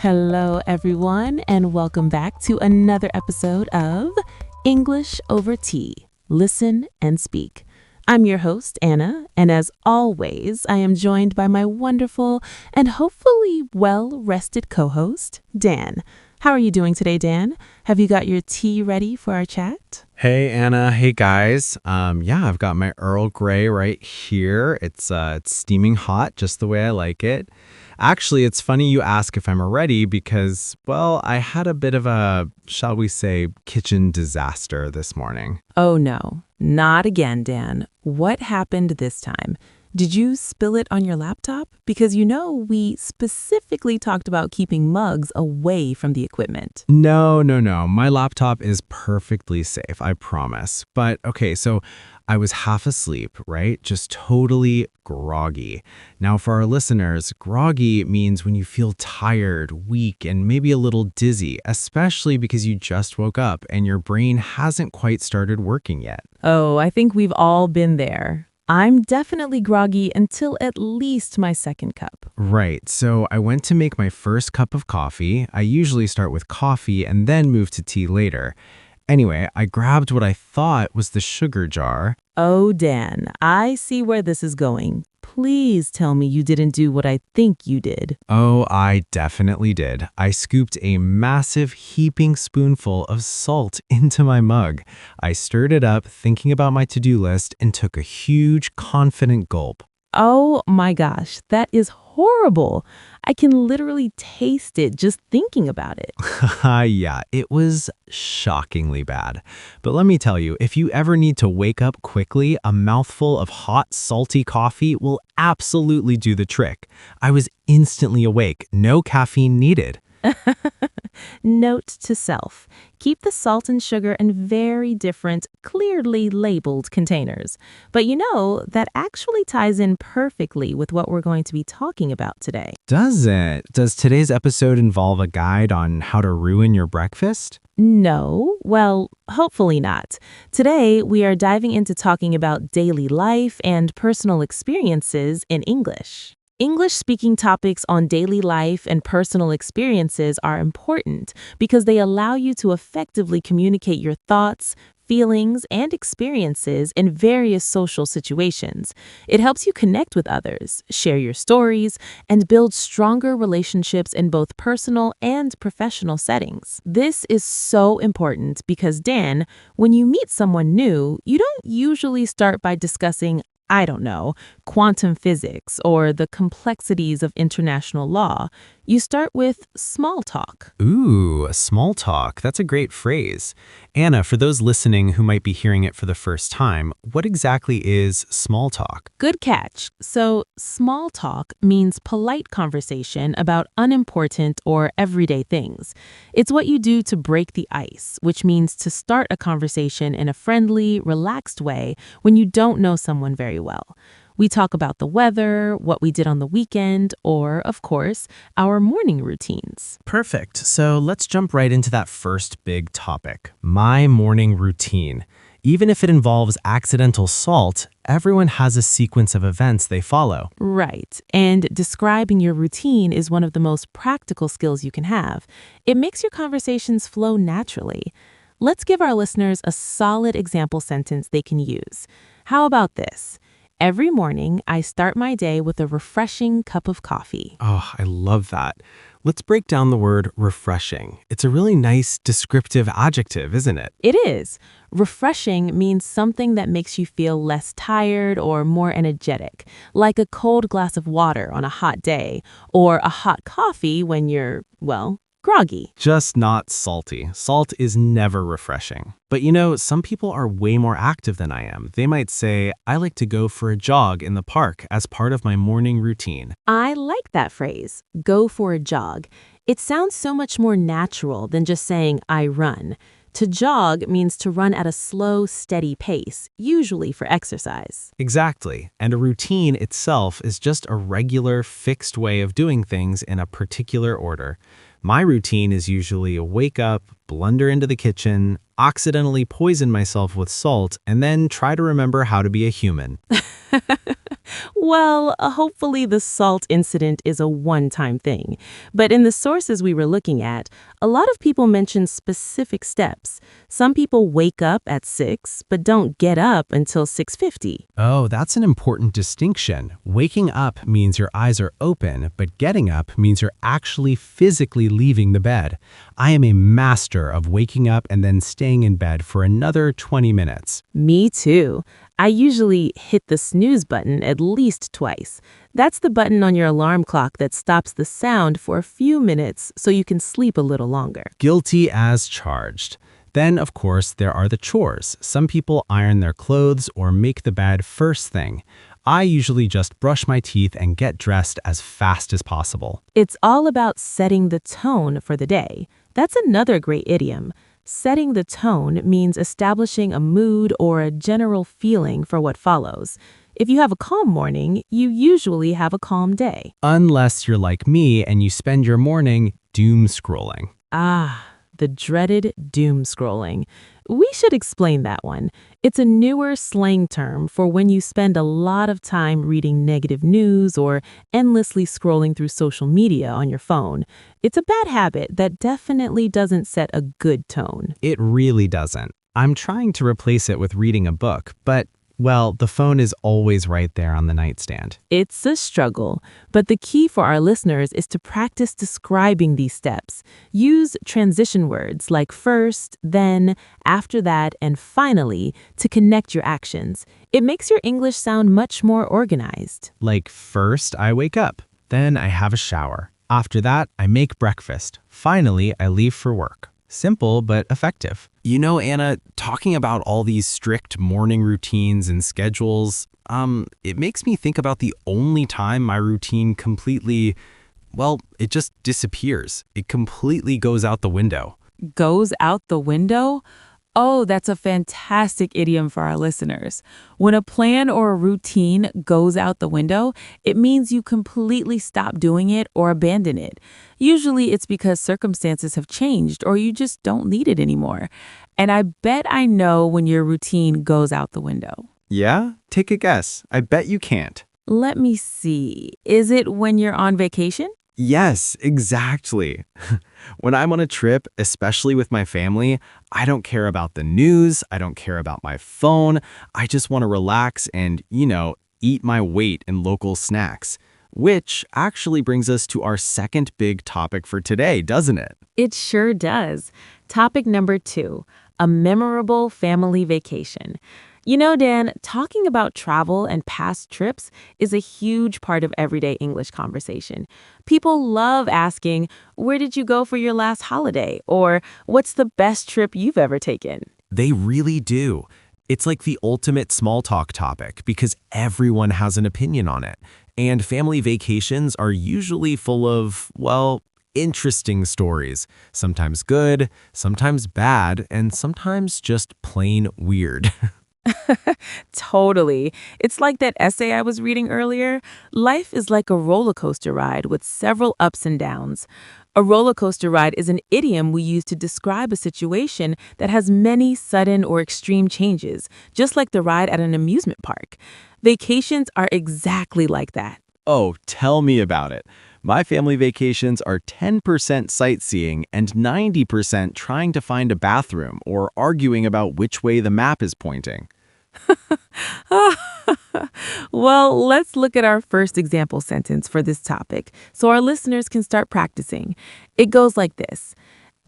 Hello, everyone, and welcome back to another episode of English Over Tea. Listen and speak. I'm your host, Anna, and as always, I am joined by my wonderful and hopefully well-rested co-host, Dan. How are you doing today, Dan? Have you got your tea ready for our chat? Hey Anna, hey guys. I've got my Earl Grey right here. It's steaming hot, just the way I like it. Actually, it's funny you ask if I'm ready because, well, I had a bit of a, shall we say, kitchen disaster this morning. Oh no, not again, Dan. What happened this time? Did you spill it on your laptop? Because we specifically talked about keeping mugs away from the equipment. No. My laptop is perfectly safe, I promise. But okay, so I was half asleep, right? Just totally groggy. Now, for our listeners, groggy means when you feel tired, weak, and maybe a little dizzy, especially because you just woke up and your brain hasn't quite started working yet. Oh, I think we've all been there. I'm definitely groggy until at least my second cup. Right, so I went to make my first cup of coffee. I usually start with coffee and then move to tea later. Anyway, I grabbed what I thought was the sugar jar. Oh, Dan, I see where this is going. Please tell me you didn't do what I think you did. Oh, I definitely did. I scooped a massive heaping spoonful of salt into my mug. I stirred it up, thinking about my to-do list, and took a huge, confident gulp. Oh my gosh, that is horrible. I can literally taste it just thinking about it. Yeah, it was shockingly bad. But let me tell you, if you ever need to wake up quickly, a mouthful of hot, salty coffee will absolutely do the trick. I was instantly awake, no caffeine needed. Note to self, keep the salt and sugar in very different, clearly labeled containers. But that actually ties in perfectly with what we're going to be talking about today. Does it? Does today's episode involve a guide on how to ruin your breakfast? No, well, hopefully not. Today, we are diving into talking about daily life and personal experiences in English. English-speaking topics on daily life and personal experiences are important because they allow you to effectively communicate your thoughts, feelings, and experiences in various social situations. It helps you connect with others, share your stories, and build stronger relationships in both personal and professional settings. This is so important because, Dan, when you meet someone new, you don't usually start by discussing quantum physics or the complexities of international law. You start with small talk. Ooh, small talk. That's a great phrase. Anna, for those listening who might be hearing it for the first time, what exactly is small talk? Good catch. So, small talk means polite conversation about unimportant or everyday things. It's what you do to break the ice, which means to start a conversation in a friendly, relaxed way when you don't know someone very well. We talk about the weather, what we did on the weekend, or, of course, our morning routines. Perfect. So let's jump right into that first big topic, my morning routine. Even if it involves accidental salt, everyone has a sequence of events they follow. Right. And describing your routine is one of the most practical skills you can have. It makes your conversations flow naturally. Let's give our listeners a solid example sentence they can use. How about this? Every morning, I start my day with a refreshing cup of coffee. Oh, I love that. Let's break down the word refreshing. It's a really nice descriptive adjective, isn't it? It is. Refreshing means something that makes you feel less tired or more energetic, like a cold glass of water on a hot day, or a hot coffee when you're, groggy. Just not salty. Salt is never refreshing. But some people are way more active than I am. They might say, I like to go for a jog in the park as part of my morning routine. I like that phrase, go for a jog. It sounds so much more natural than just saying, I run. To jog means to run at a slow, steady pace, usually for exercise. Exactly. And a routine itself is just a regular, fixed way of doing things in a particular order. My routine is usually wake up, blunder into the kitchen, accidentally poison myself with salt, and then try to remember how to be a human. Well, hopefully the salt incident is a one-time thing. But in the sources we were looking at, a lot of people mention specific steps. Some people wake up at 6 but don't get up until 6:50. Oh, that's an important distinction. Waking up means your eyes are open, but getting up means you're actually physically leaving the bed. I am a master of waking up and then staying in bed for another 20 minutes. Me too. I usually hit the snooze button at least twice. That's the button on your alarm clock that stops the sound for a few minutes so you can sleep a little longer. Guilty as charged. Then, of course, there are the chores. Some people iron their clothes or make the bed first thing. I usually just brush my teeth and get dressed as fast as possible. It's all about setting the tone for the day. That's another great idiom. Setting the tone means establishing a mood or a general feeling for what follows. If you have a calm morning, you usually have a calm day. Unless you're like me and you spend your morning doom scrolling. Ah, the dreaded doom scrolling. We should explain that one. It's a newer slang term for when you spend a lot of time reading negative news or endlessly scrolling through social media on your phone. It's a bad habit that definitely doesn't set a good tone. It really doesn't. I'm trying to replace it with reading a book, but, well, the phone is always right there on the nightstand. It's a struggle, but the key for our listeners is to practice describing these steps. Use transition words like first, then, after that, and finally to connect your actions. It makes your English sound much more organized. Like first, I wake up. Then I have a shower. After that, I make breakfast. Finally, I leave for work. Simple, but effective. You know, Anna, talking about all these strict morning routines and schedules, it makes me think about the only time my routine completely, well, it just disappears. It completely goes out the window. Goes out the window? Oh, that's a fantastic idiom for our listeners. When a plan or a routine goes out the window, it means you completely stop doing it or abandon it. Usually it's because circumstances have changed or you just don't need it anymore. And I bet I know when your routine goes out the window. Yeah? Take a guess. I bet you can't. Let me see. Is it when you're on vacation? Yes, exactly. When I'm on a trip, especially with my family, I don't care about the news, I don't care about my phone, I just want to relax and, eat my weight in local snacks. Which actually brings us to our second big topic for today, doesn't it? It sure does. Topic number 2, a memorable family vacation. You know, Dan, talking about travel and past trips is a huge part of everyday English conversation. People love asking, where did you go for your last holiday? Or what's the best trip you've ever taken? They really do. It's like the ultimate small talk topic because everyone has an opinion on it. And family vacations are usually full of, well, interesting stories. Sometimes good, sometimes bad, and sometimes just plain weird. Totally. It's like that essay I was reading earlier. Life is like a roller coaster ride with several ups and downs. A roller coaster ride is an idiom we use to describe a situation that has many sudden or extreme changes, just like the ride at an amusement park. Vacations are exactly like that. Oh, tell me about it. My family vacations are 10% sightseeing and 90% trying to find a bathroom or arguing about which way the map is pointing. Well, let's look at our first example sentence for this topic so our listeners can start practicing. It goes like this.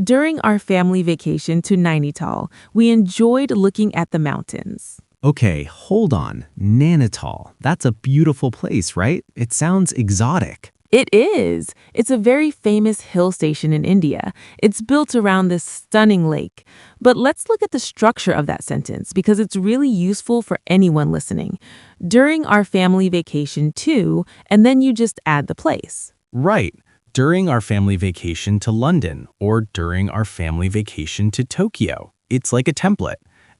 During our family vacation to Nainital, we enjoyed looking at the mountains. Okay, hold on. Nainital. That's a beautiful place, right? It sounds exotic. It is. It's a very famous hill station in India. It's built around this stunning lake. But let's look at the structure of that sentence because it's really useful for anyone listening. During our family vacation to, and then you just add the place. Right. During our family vacation to London or during our family vacation to Tokyo. It's like a template.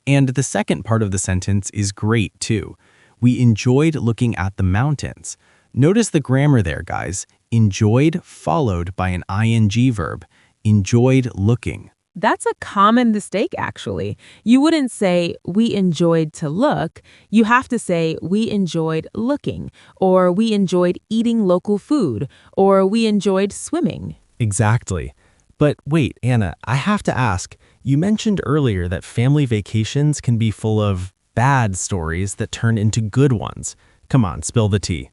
And the second part of the sentence is great too. We enjoyed looking at the mountains. Notice the grammar there, guys. Enjoyed followed by an ing verb. Enjoyed looking. That's a common mistake, actually. You wouldn't say, we enjoyed to look. You have to say, we enjoyed looking, or we enjoyed eating local food, or we enjoyed swimming. Exactly. But wait, Anna, I have to ask, you mentioned earlier that family vacations can be full of bad stories that turn into good ones. Come on, spill the tea.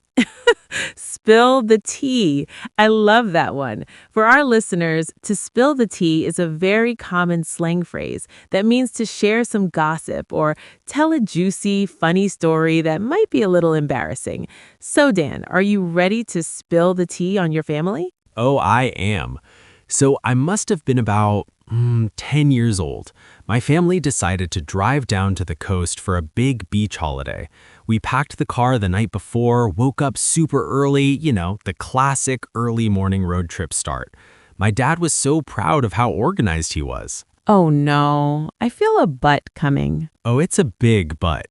Spill the tea. I love that one. For our listeners, to spill the tea is a very common slang phrase that means to share some gossip or tell a juicy, funny story that might be a little embarrassing. So, Dan, are you ready to spill the tea on your family? Oh, I am. So I must have been about 10 years old. My family decided to drive down to the coast for a big beach holiday. We packed the car the night before, woke up super early, the classic early morning road trip start. My dad was so proud of how organized he was. Oh no, I feel a butt coming. Oh, it's a big but.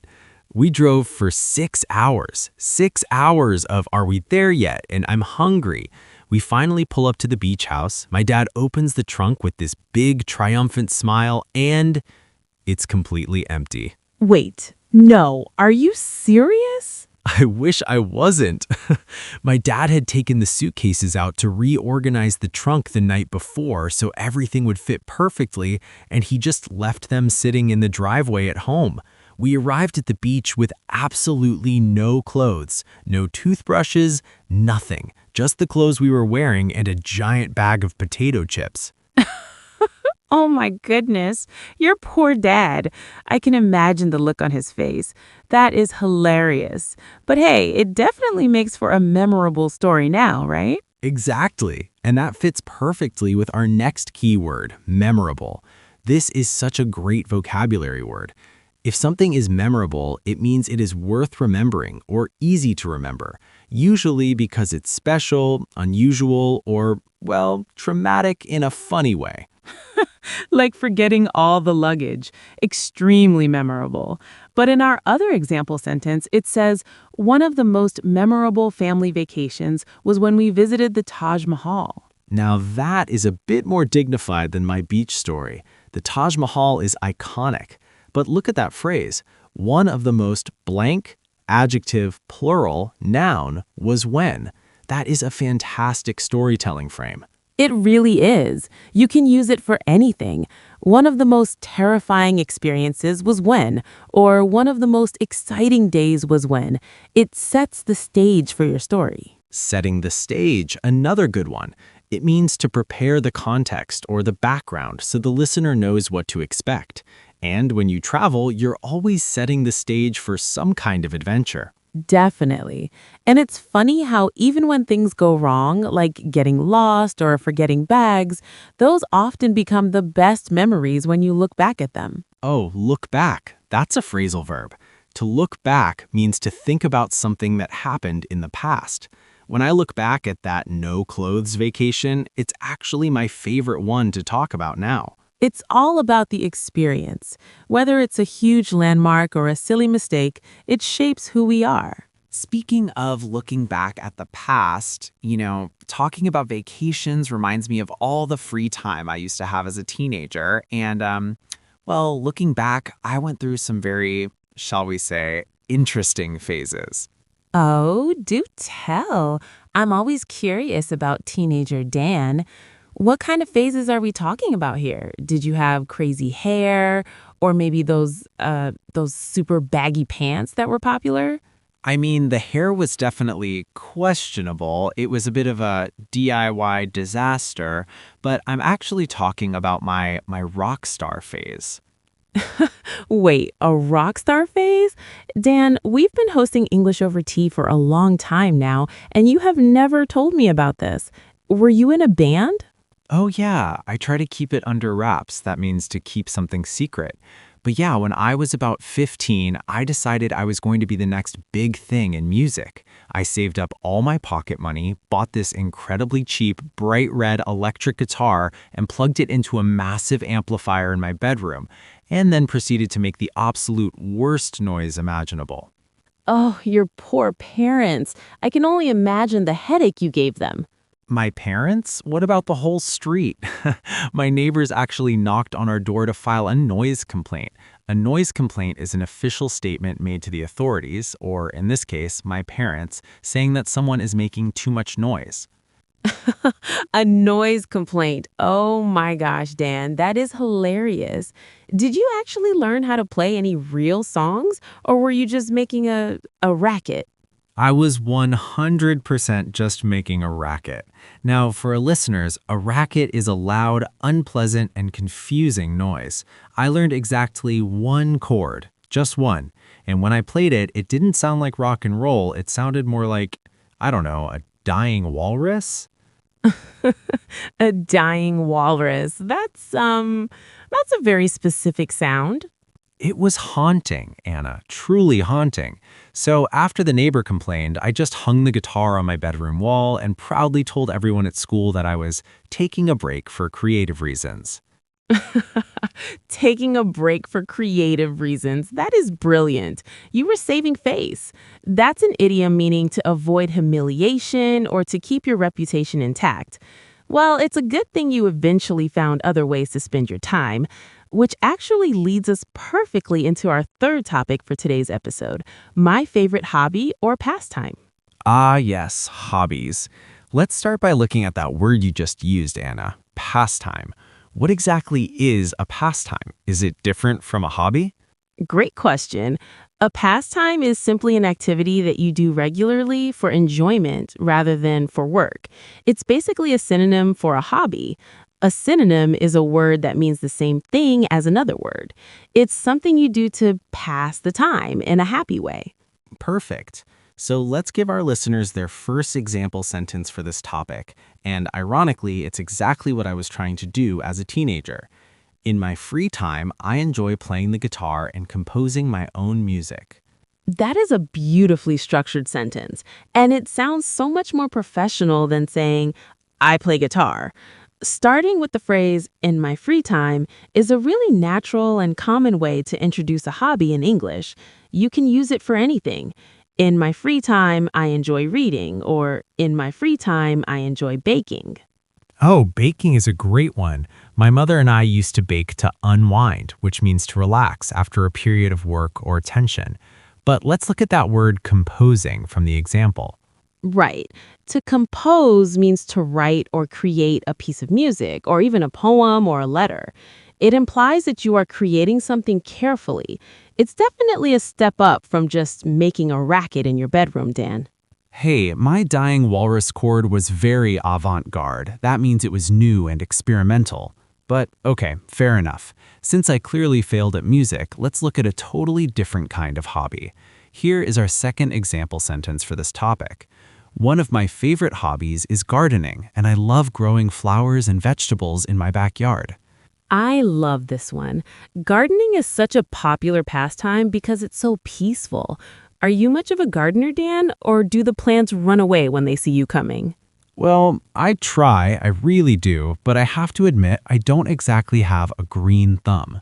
We drove for 6 hours. 6 hours of are we there yet? And I'm hungry. We finally pull up to the beach house. My dad opens the trunk with this big triumphant smile, and it's completely empty. Wait, no, are you serious? I wish I wasn't. My dad had taken the suitcases out to reorganize the trunk the night before so everything would fit perfectly, and he just left them sitting in the driveway at home. We arrived at the beach with absolutely no clothes, no toothbrushes, nothing. Just the clothes we were wearing and a giant bag of potato chips. Oh my goodness, your poor dad. I can imagine the look on his face. That is hilarious. But hey, it definitely makes for a memorable story now, right? Exactly. And that fits perfectly with our next keyword, memorable. This is such a great vocabulary word. If something is memorable, it means it is worth remembering or easy to remember, usually because it's special, unusual, or, well, traumatic in a funny way. Like forgetting all the luggage. Extremely memorable. But in our other example sentence, it says, one of the most memorable family vacations was when we visited the Taj Mahal. Now that is a bit more dignified than my beach story. The Taj Mahal is iconic. But look at that phrase. One of the most blank, adjective, plural, noun was when. That is a fantastic storytelling frame. It really is. You can use it for anything. One of the most terrifying experiences was when, or one of the most exciting days was when. It sets the stage for your story. Setting the stage, another good one. It means to prepare the context or the background so the listener knows what to expect. And when you travel, you're always setting the stage for some kind of adventure. Definitely. And it's funny how even when things go wrong, like getting lost or forgetting bags, those often become the best memories when you look back at them. Oh, look back. That's a phrasal verb. To look back means to think about something that happened in the past. When I look back at that no-clothes vacation, it's actually my favorite one to talk about now. It's all about the experience. Whether it's a huge landmark or a silly mistake, it shapes who we are. Speaking of looking back at the past, talking about vacations reminds me of all the free time I used to have as a teenager. And, looking back, I went through some very, shall we say, interesting phases. Oh, do tell. I'm always curious about teenager Dan. What kind of phases are we talking about here? Did you have crazy hair or maybe those super baggy pants that were popular? I mean, the hair was definitely questionable. It was a bit of a DIY disaster, but I'm actually talking about my rock star phase. Wait, a rock star phase? Dan, we've been hosting English Over Tea for a long time now, and you have never told me about this. Were you in a band? Oh yeah, I try to keep it under wraps. That means to keep something secret. But yeah, when I was about 15, I decided I was going to be the next big thing in music. I saved up all my pocket money, bought this incredibly cheap, bright red electric guitar, and plugged it into a massive amplifier in my bedroom, and then proceeded to make the absolute worst noise imaginable. Oh, your poor parents. I can only imagine the headache you gave them. My parents? What about the whole street? My neighbors actually knocked on our door to file a noise complaint. A noise complaint is an official statement made to the authorities, or in this case, my parents, saying that someone is making too much noise. A noise complaint. Oh my gosh, Dan, that is hilarious. Did you actually learn how to play any real songs, or were you just making a racket? I was 100% just making a racket. Now, for our listeners, a racket is a loud, unpleasant, and confusing noise. I learned exactly one chord, just one. And when I played it, it didn't sound like rock and roll. It sounded more like, I don't know, a dying walrus? A dying walrus. That's a very specific sound. It was haunting, Anna, truly haunting. So after the neighbor complained, I just hung the guitar on my bedroom wall and proudly told everyone at school that I was taking a break for creative reasons. Taking a break for creative reasons. That is brilliant. You were saving face. That's an idiom meaning to avoid humiliation or to keep your reputation intact. Well, it's a good thing you eventually found other ways to spend your time, which actually leads us perfectly into our third topic for today's episode, my favorite hobby or pastime. Ah, yes, hobbies. Let's start by looking at that word you just used, Anna, pastime. What exactly is a pastime? Is it different from a hobby? Great question. A pastime is simply an activity that you do regularly for enjoyment rather than for work. It's basically a synonym for a hobby. A synonym is a word that means the same thing as another word. It's something you do to pass the time in a happy way. Perfect. So let's give our listeners their first example sentence for this topic. And ironically, it's exactly what I was trying to do as a teenager. In my free time, I enjoy playing the guitar and composing my own music. That is a beautifully structured sentence, and it sounds so much more professional than saying, I play guitar. Starting with the phrase, in my free time, is a really natural and common way to introduce a hobby in English. You can use it for anything. In my free time, I enjoy reading, or in my free time, I enjoy baking. Oh, baking is a great one. My mother and I used to bake to unwind, which means to relax after a period of work or tension. But let's look at that word composing from the example. Right. To compose means to write or create a piece of music, or even a poem or a letter. It implies that you are creating something carefully. It's definitely a step up from just making a racket in your bedroom, Dan. Hey, my dying walrus chord was very avant-garde. That means it was new and experimental. But okay, fair enough. Since I clearly failed at music, let's look at a totally different kind of hobby. Here is our second example sentence for this topic. One of my favorite hobbies is gardening, and I love growing flowers and vegetables in my backyard. I love this one. Gardening is such a popular pastime because it's so peaceful. Are you much of a gardener, Dan, or do the plants run away when they see you coming? Well, I try, I really do, but I have to admit I don't exactly have a green thumb.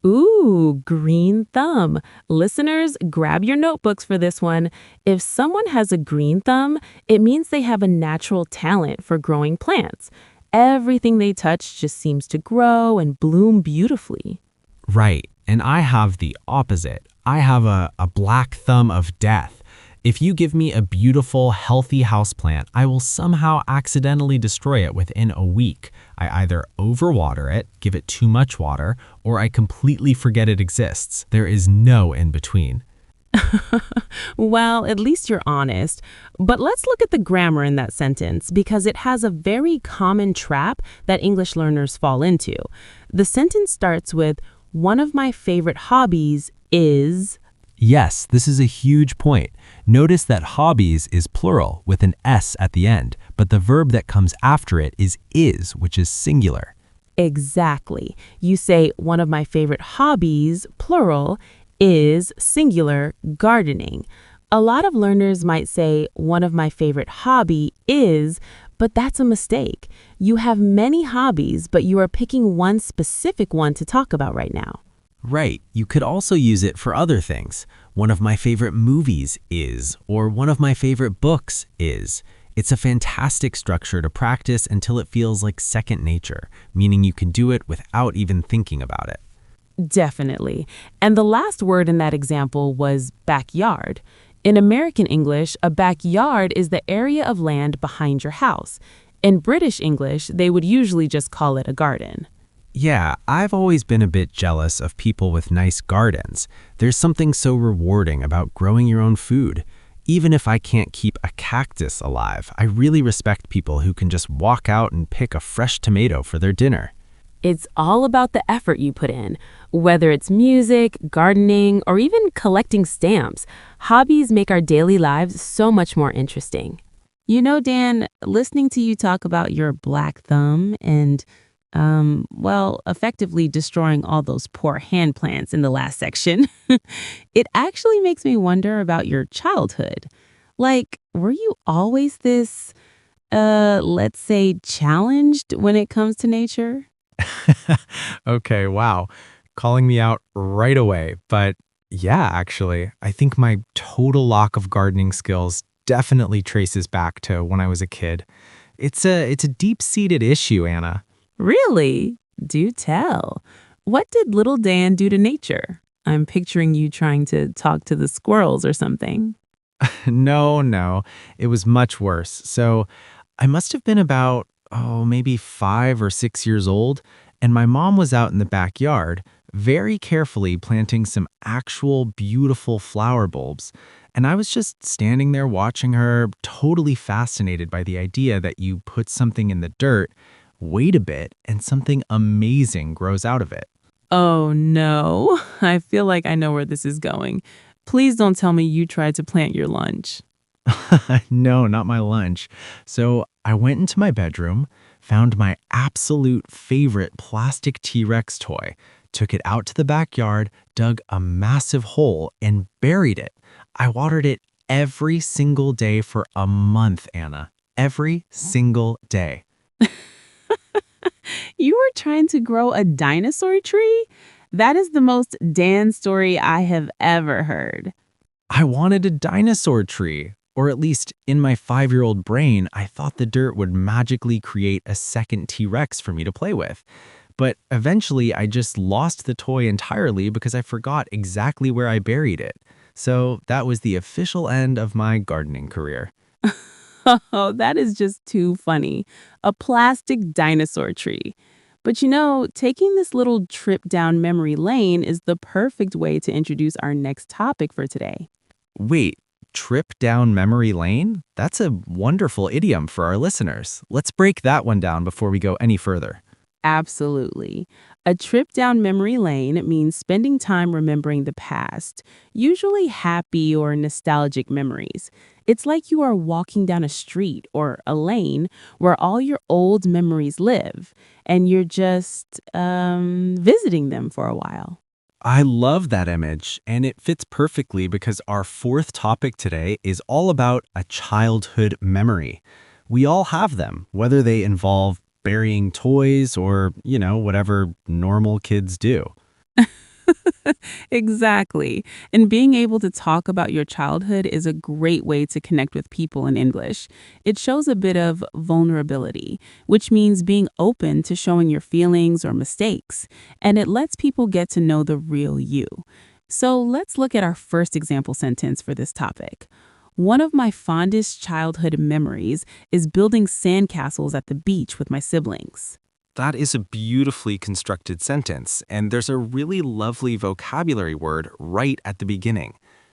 Ooh, green thumb. Listeners, grab your notebooks for this one. If someone has a green thumb, it means they have a natural talent for growing plants. Everything they touch just seems to grow and bloom beautifully. Right, and I have the opposite. I have a black thumb of death. If you give me a beautiful, healthy houseplant, I will somehow accidentally destroy it within a week. I either overwater it, give it too much water, or I completely forget it exists. There is no in between. Well, at least you're honest. But let's look at the grammar in that sentence because it has a very common trap that English learners fall into. The sentence starts with, one of my favorite hobbies is... Yes, this is a huge point. Notice that hobbies is plural with an S at the end, but the verb that comes after it is, which is singular. Exactly. You say, one of my favorite hobbies, plural, is singular gardening. A lot of learners might say, one of my favorite hobby is, but that's a mistake. You have many hobbies, but you are picking one specific one to talk about right now. Right, you could also use it for other things. One of my favorite movies is, or one of my favorite books is. It's a fantastic structure to practice until it feels like second nature, meaning you can do it without even thinking about it. Definitely. And the last word in that example was backyard. In American English, a backyard is the area of land behind your house. In British English, they would usually just call it a garden. Yeah, I've always been a bit jealous of people with nice gardens. There's something so rewarding about growing your own food. Even if I can't keep a cactus alive, I really respect people who can just walk out and pick a fresh tomato for their dinner. It's all about the effort you put in. Whether it's music, gardening, or even collecting stamps, hobbies make our daily lives so much more interesting. You know, Dan, listening to you talk about your black thumb and, effectively destroying all those poor hand plants in the last section, it actually makes me wonder about your childhood. Like, were you always this, let's say, challenged when it comes to nature? Okay, wow. Calling me out right away. But yeah, actually, I think my total lack of gardening skills definitely traces back to when I was a kid. It's a deep-seated issue, Anna. Really? Do tell. What did little Dan do to nature? I'm picturing you trying to talk to the squirrels or something. No. It was much worse. So I must have been about, maybe 5 or 6 years old, and my mom was out in the backyard, very carefully planting some actual beautiful flower bulbs. And I was just standing there watching her, totally fascinated by the idea that you put something in the dirt, wait a bit, and something amazing grows out of it. Oh no, I feel like I know where this is going. Please don't tell me you tried to plant your lunch. No, not my lunch. So I went into my bedroom, found my absolute favorite plastic T-Rex toy, took it out to the backyard, dug a massive hole, and buried it. I watered it every single day for a month, Anna. Every single day. You were trying to grow a dinosaur tree? That is the most Dan story I have ever heard. I wanted a dinosaur tree. Or at least in my 5-year-old brain, I thought the dirt would magically create a second T-Rex for me to play with. But eventually, I just lost the toy entirely because I forgot exactly where I buried it. So that was the official end of my gardening career. Oh, that is just too funny. A plastic dinosaur tree. But you know, taking this little trip down memory lane is the perfect way to introduce our next topic for today. Wait, trip down memory lane? That's a wonderful idiom for our listeners. Let's break that one down before we go any further. Absolutely. A trip down memory lane means spending time remembering the past, usually happy or nostalgic memories. It's like you are walking down a street or a lane where all your old memories live, and you're just visiting them for a while. I love that image, and it fits perfectly because our fourth topic today is all about a childhood memory. We all have them, whether they involve burying toys or, whatever normal kids do. Exactly. And being able to talk about your childhood is a great way to connect with people in English. It shows a bit of vulnerability, which means being open to showing your feelings or mistakes. And it lets people get to know the real you. So let's look at our first example sentence for this topic. One of my fondest childhood memories is building sandcastles at the beach with my siblings. That is a beautifully constructed sentence, and there's a really lovely vocabulary word right at the beginning.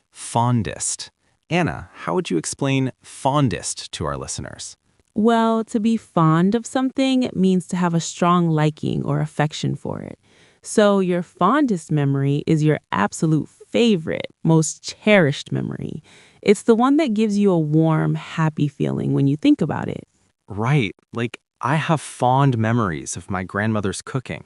Fondest. Anna, how would you explain fondest to our listeners? Well, to be fond of something means to have a strong liking or affection for it. So your fondest memory is your absolute favorite, most cherished memory. It's the one that gives you a warm, happy feeling when you think about it. Right, like I have fond memories of my grandmother's cooking.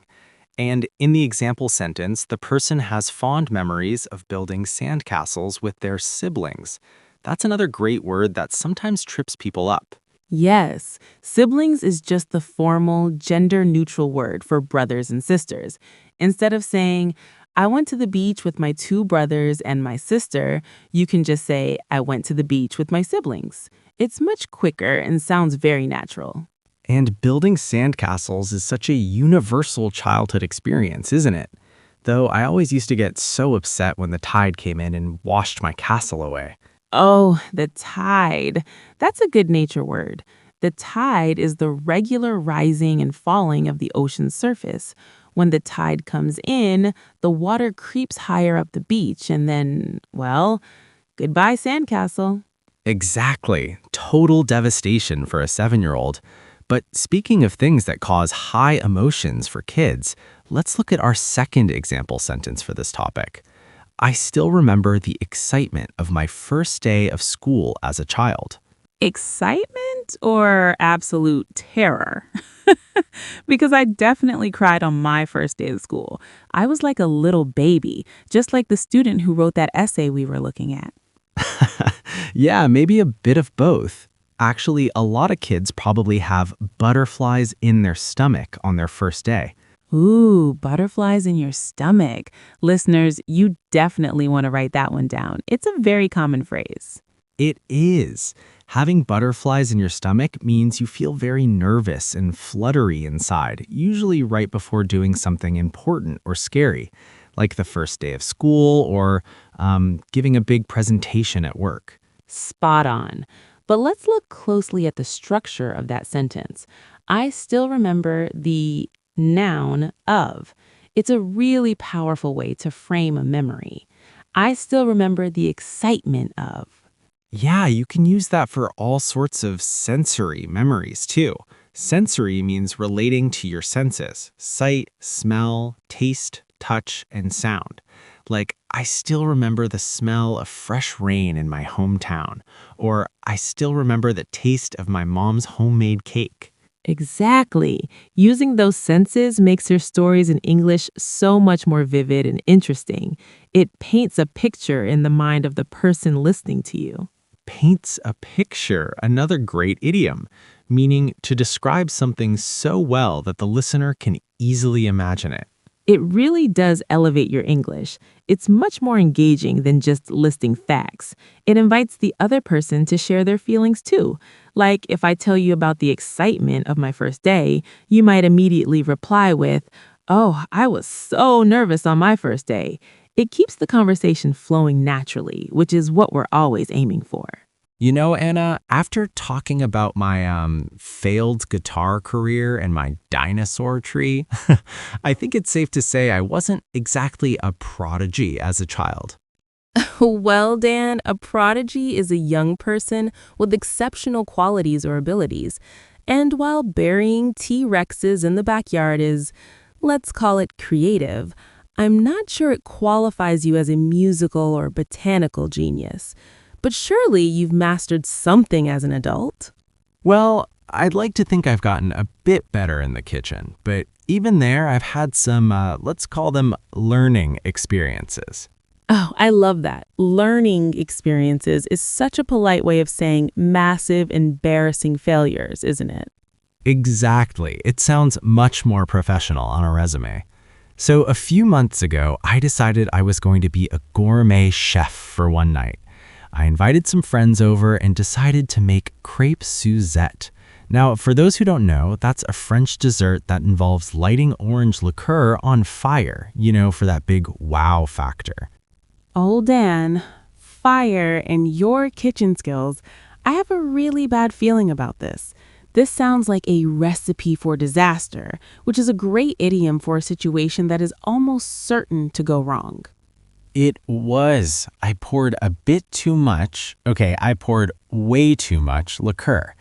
And in the example sentence, the person has fond memories of building sandcastles with their siblings. That's another great word that sometimes trips people up. Yes, siblings is just the formal, gender-neutral word for brothers and sisters. Instead of saying, I went to the beach with my two brothers and my sister. You can just say, I went to the beach with my siblings. It's much quicker and sounds very natural. And building sandcastles is such a universal childhood experience, isn't it? Though I always used to get so upset when the tide came in and washed my castle away. Oh, the tide. That's a good nature word. The tide is the regular rising and falling of the ocean's surface. When the tide comes in, the water creeps higher up the beach and then, well, goodbye sandcastle. Exactly. Total devastation for a 7-year-old. But speaking of things that cause high emotions for kids, let's look at our second example sentence for this topic. I still remember the excitement of my first day of school as a child. Excitement or absolute terror? Because I definitely cried on my first day of school. I was like a little baby, just like the student who wrote that essay we were looking at. Yeah, maybe a bit of both. Actually, a lot of kids probably have butterflies in their stomach on their first day. Ooh, butterflies in your stomach. Listeners, you definitely want to write that one down. It's a very common phrase. It is. Having butterflies in your stomach means you feel very nervous and fluttery inside, usually right before doing something important or scary, like the first day of school or giving a big presentation at work. Spot on. But let's look closely at the structure of that sentence. I still remember the noun of. It's a really powerful way to frame a memory. I still remember the excitement of. Yeah, you can use that for all sorts of sensory memories too. Sensory means relating to your senses: sight, smell, taste, touch, and sound. Like, I still remember the smell of fresh rain in my hometown, or I still remember the taste of my mom's homemade cake. Exactly. Using those senses makes your stories in English so much more vivid and interesting. It paints a picture in the mind of the person listening to you. Paints a picture, another great idiom, meaning to describe something so well that the listener can easily imagine it. It really does elevate your English. It's much more engaging than just listing facts. It invites the other person to share their feelings too. Like if I tell you about the excitement of my first day, you might immediately reply with, "Oh, I was so nervous on my first day." It keeps the conversation flowing naturally, which is what we're always aiming for. You know, Anna, after talking about my failed guitar career and my dinosaur tree, I think it's safe to say I wasn't exactly a prodigy as a child. Well, Dan, a prodigy is a young person with exceptional qualities or abilities. And while burying T-Rexes in the backyard is, let's call it creative, I'm not sure it qualifies you as a musical or botanical genius. But surely you've mastered something as an adult. Well, I'd like to think I've gotten a bit better in the kitchen, but even there, I've had some, let's call them learning experiences. Oh, I love that. Learning experiences is such a polite way of saying massive, embarrassing failures, isn't it? Exactly. It sounds much more professional on a resume. So a few months ago, I decided I was going to be a gourmet chef for one night. I invited some friends over and decided to make crêpe Suzette. Now, for those who don't know, that's a French dessert that involves lighting orange liqueur on fire, for that big wow factor. Oh, Dan, fire and your kitchen skills. I have a really bad feeling about this. This sounds like a recipe for disaster, which is a great idiom for a situation that is almost certain to go wrong. It was. I poured a bit too much. Okay, I poured way too much liqueur.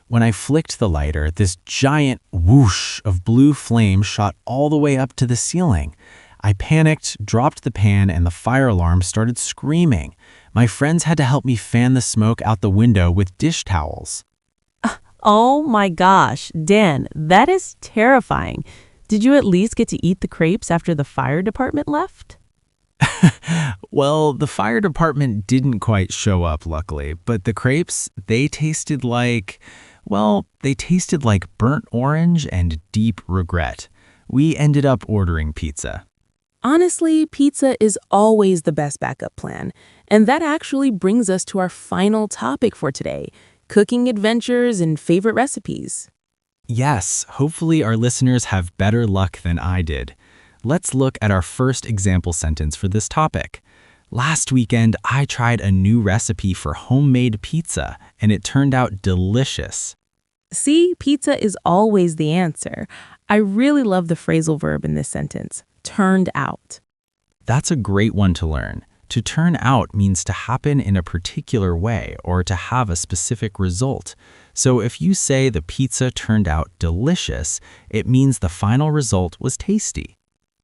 When I flicked the lighter, this giant whoosh of blue flame shot all the way up to the ceiling. I panicked, dropped the pan, and the fire alarm started screaming. My friends had to help me fan the smoke out the window with dish towels. Oh my gosh, Dan, that is terrifying. Did you at least get to eat the crepes after the fire department left? Well, the fire department didn't quite show up, luckily, but the crepes, they tasted like burnt orange and deep regret. We ended up ordering pizza. Honestly, pizza is always the best backup plan. And that actually brings us to our final topic for today, cooking adventures and favorite recipes. Yes, hopefully our listeners have better luck than I did. Let's look at our first example sentence for this topic. Last weekend, I tried a new recipe for homemade pizza, and it turned out delicious. See, pizza is always the answer. I really love the phrasal verb in this sentence, turned out. That's a great one to learn. To turn out means to happen in a particular way or to have a specific result. So if you say the pizza turned out delicious, it means the final result was tasty.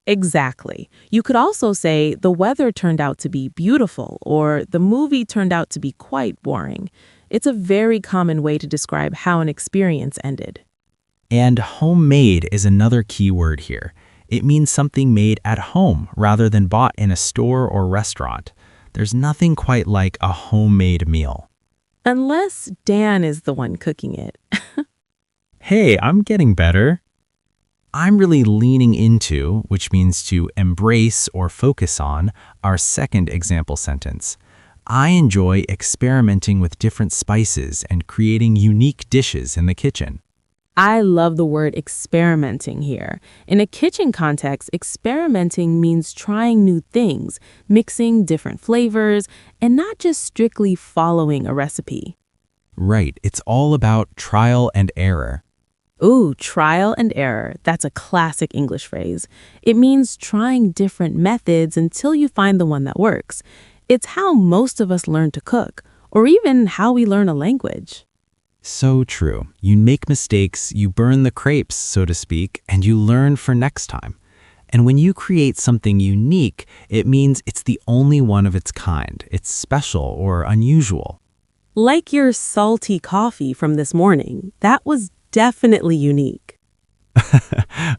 Exactly. You could also say the weather turned out to be beautiful or the movie turned out to be quite boring. It's a very common way to describe how an experience ended. And homemade is another key word here. It means something made at home rather than bought in a store or restaurant. There's nothing quite like a homemade meal. Unless Dan is the one cooking it. Hey, I'm getting better. I'm really leaning into, which means to embrace or focus on, our second example sentence. I enjoy experimenting with different spices and creating unique dishes in the kitchen. I love the word experimenting here. In a kitchen context, experimenting means trying new things, mixing different flavors, and not just strictly following a recipe. Right, it's all about trial and error. Ooh, trial and error. That's a classic English phrase. It means trying different methods until you find the one that works. It's how most of us learn to cook, or even how we learn a language. So true. You make mistakes, you burn the crepes, so to speak, and you learn for next time. And when you create something unique, it means it's the only one of its kind. It's special or unusual. Like your salty coffee from this morning, that was definitely unique.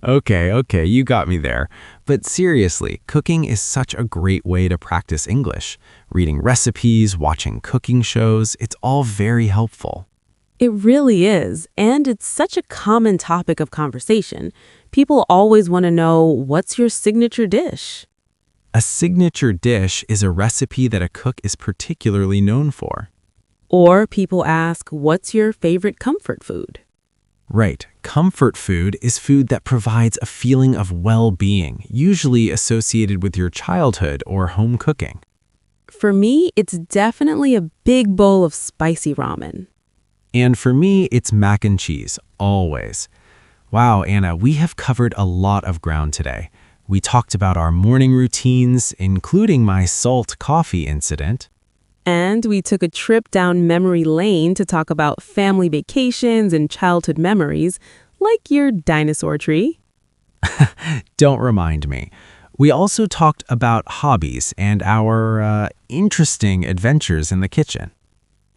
Okay, you got me there. But seriously, cooking is such a great way to practice English. Reading recipes, watching cooking shows, it's all very helpful. It really is, and it's such a common topic of conversation. People always want to know, what's your signature dish? A signature dish is a recipe that a cook is particularly known for. Or people ask, what's your favorite comfort food? Right. Comfort food is food that provides a feeling of well-being, usually associated with your childhood or home cooking. For me, it's definitely a big bowl of spicy ramen. And for me, it's mac and cheese, always. Wow, Anna, we have covered a lot of ground today. We talked about our morning routines, including my salt coffee incident. And we took a trip down memory lane to talk about family vacations and childhood memories, like your dinosaur tree. Don't remind me. We also talked about hobbies and our interesting adventures in the kitchen.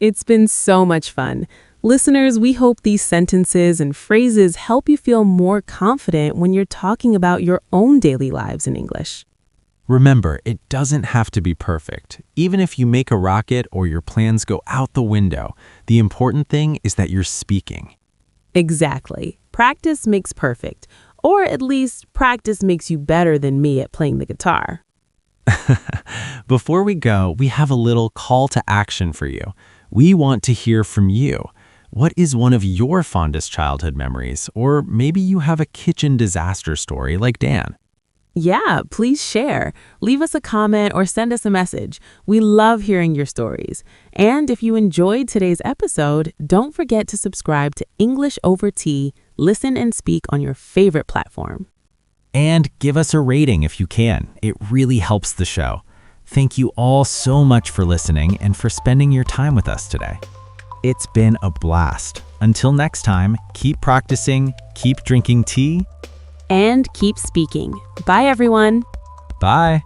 It's been so much fun. Listeners, we hope these sentences and phrases help you feel more confident when you're talking about your own daily lives in English. Remember, it doesn't have to be perfect. Even if you make a rocket or your plans go out the window, the important thing is that you're speaking. Exactly. Practice makes perfect. Or at least practice makes you better than me at playing the guitar. Before we go, we have a little call to action for you. We want to hear from you. What is one of your fondest childhood memories? Or maybe you have a kitchen disaster story like Dan. Yeah, please share. Leave us a comment or send us a message. We love hearing your stories. And if you enjoyed today's episode, don't forget to subscribe to English Over Tea, listen and speak on your favorite platform. And give us a rating if you can. It really helps the show. Thank you all so much for listening and for spending your time with us today. It's been a blast. Until next time, keep practicing, keep drinking tea, and keep speaking. Bye, everyone. Bye.